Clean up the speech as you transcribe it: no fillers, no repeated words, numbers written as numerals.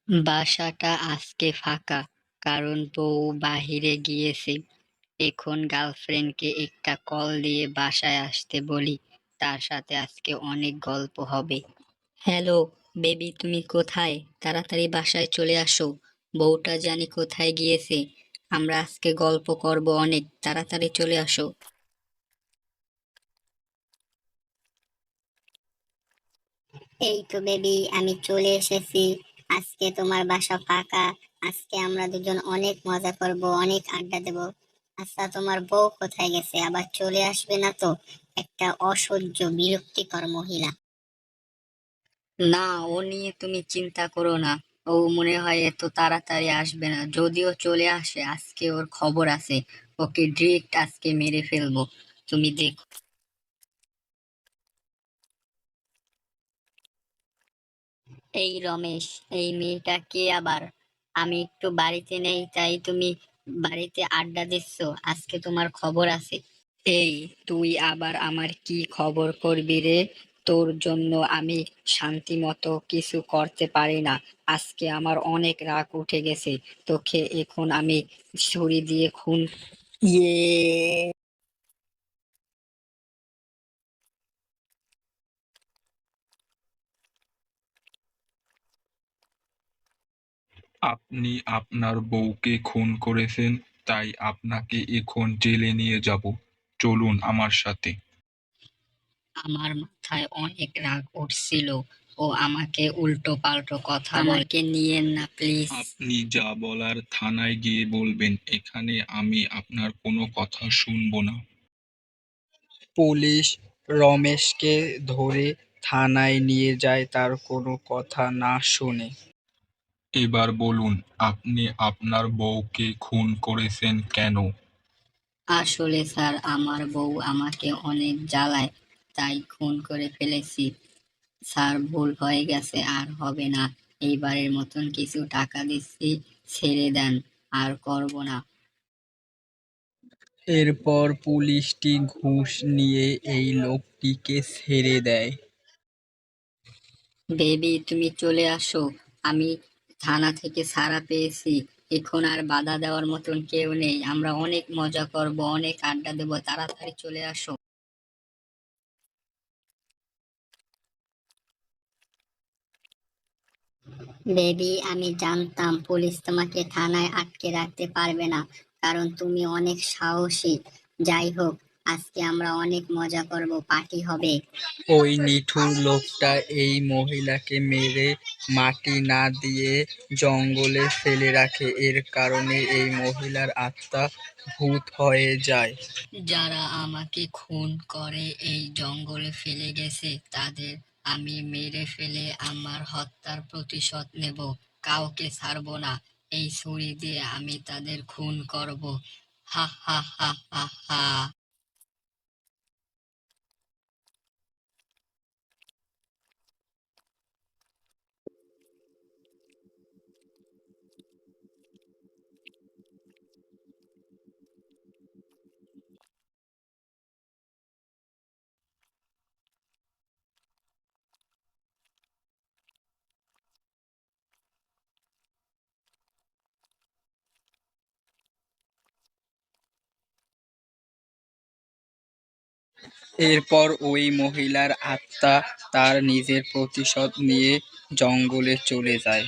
বাসাটা আজকে ফাঁকা, কারণ বউ বাহিরে গিয়েছে। এখন গার্লফ্রেন্ডকে একটা কল দিয়ে বাসায় আসতে বলি, তার সাথে আজকে অনেক গল্প হবে। হ্যালো বেবি, তুমি কোথায়? তাড়াতাড়ি বাসায় চলে আসো, বউটা জানি কোথায় গিয়েছে। আমরা আজকে গল্প করব অনেক, তাড়াতাড়ি চলে আসো। এই তো বেবি, আমি চলে এসেছি। আজকে তোমার বাসা ফাঁকা। আজকে আমরা দুজন অনেক মজা করব, অনেক আড্ডা দেব। আচ্ছা, তোমার বউ কোথায় গেছে? আবার চলে আসবে না তো? একটা অসহ্য বিরক্তিকর মহিলা। না, ও নিয়ে তুমি চিন্তা করো না। ও মনে হয় এত তাড়াতাড়ি আসবে না, যদিও চলে আসে আজকে ওর খবর আছে। ওকে ডিরেক্ট আজকে মেরে ফেলবো, তুমি দেখো। এই রমেশ, এই মেয়েটা কে আবার? আমি একটু বাড়িতে নেই, তাই তুমি বাড়িতে আড্ডা দিচ্ছ? আজকে তোমার খবর আছে। এই, তুই আবার আমার কি খবর করবি রে? তোর জন্য আমি শান্তি মতো কিছু করতে পারি না। আজকে আমার অনেক রাগ উঠে গেছে। তোকে এখন আমি ছুরি দিয়ে খুন। ইয়ে। আপনি আপনার বউকে খুন করেছেন, তাই আপনাকে এখন জেলে নিয়ে যাব। চলুন আমার সাথে। আমার মাথায় অনেক রাগ উঠছিল। ও আমাকে উল্টো পাল্টো কথা আমাকে নিয়েন না প্লিজ। আপনি যা বলার থানায় গিয়ে বলবেন, এখানে আমি আপনার কোনো কথা শুনবো না। পুলিশ রমেশকে ধরে থানায় নিয়ে যায় তার কোনো কথা না শুনে। এবার বলুন, আপনি আপনার বউকে খুন করেছেন কেন? আসলে স্যার, আমার বউ আমাকে অনেক জ্বালায়, তাই খুন করে ফেলেছি। স্যার, ভুল হয়ে গেছে, আর হবে না। এইবারের মতন কিছু টাকা দিচ্ছি, ছেড়ে দেন, আর করব না। এরপর পুলিশটি ঘুষ নিয়ে এই লোকটিকে ছেড়ে দেয়। বেবি, তুমি চলে আসো। আমি থানা থেকে ছাড়া পেয়েছি। এখন আর বাধা দেওয়ার মতন কেউ নেই। আমরা অনেক মজা করব, অনেক আড্ডা দেবো, তাড়াতাড়ি চলে আসো। বেবি, আমি জানতাম পুলিশ তোমাকে থানায় আটকে রাখতে পারবে না, কারণ তুমি অনেক সাহসী। যাই হোক, আজকে আমরা অনেক মজা করব, পার্টি হবে। ওই নিঠুর লোকটা এই মহিলাকে মেরে মাটি না দিয়ে জঙ্গলে ফেলে রাখে, এর কারণে এই মহিলার আত্মা ভূত হয়ে যায়। যারা আমাকে খুন করে এই জঙ্গলে ফেলে গেছে, তাদের আমি মেরে ফেলে আমার হত্যার প্রতিশোধ নেব। কাউকে ছাড়বো না। এই ছুরি দিয়ে আমি তাদের খুন করব। হা হা হা হা হা। এরপর ওই মহিলার আত্মা তার নিজের প্রতিশোধ নিয়ে জঙ্গলে চলে যায়।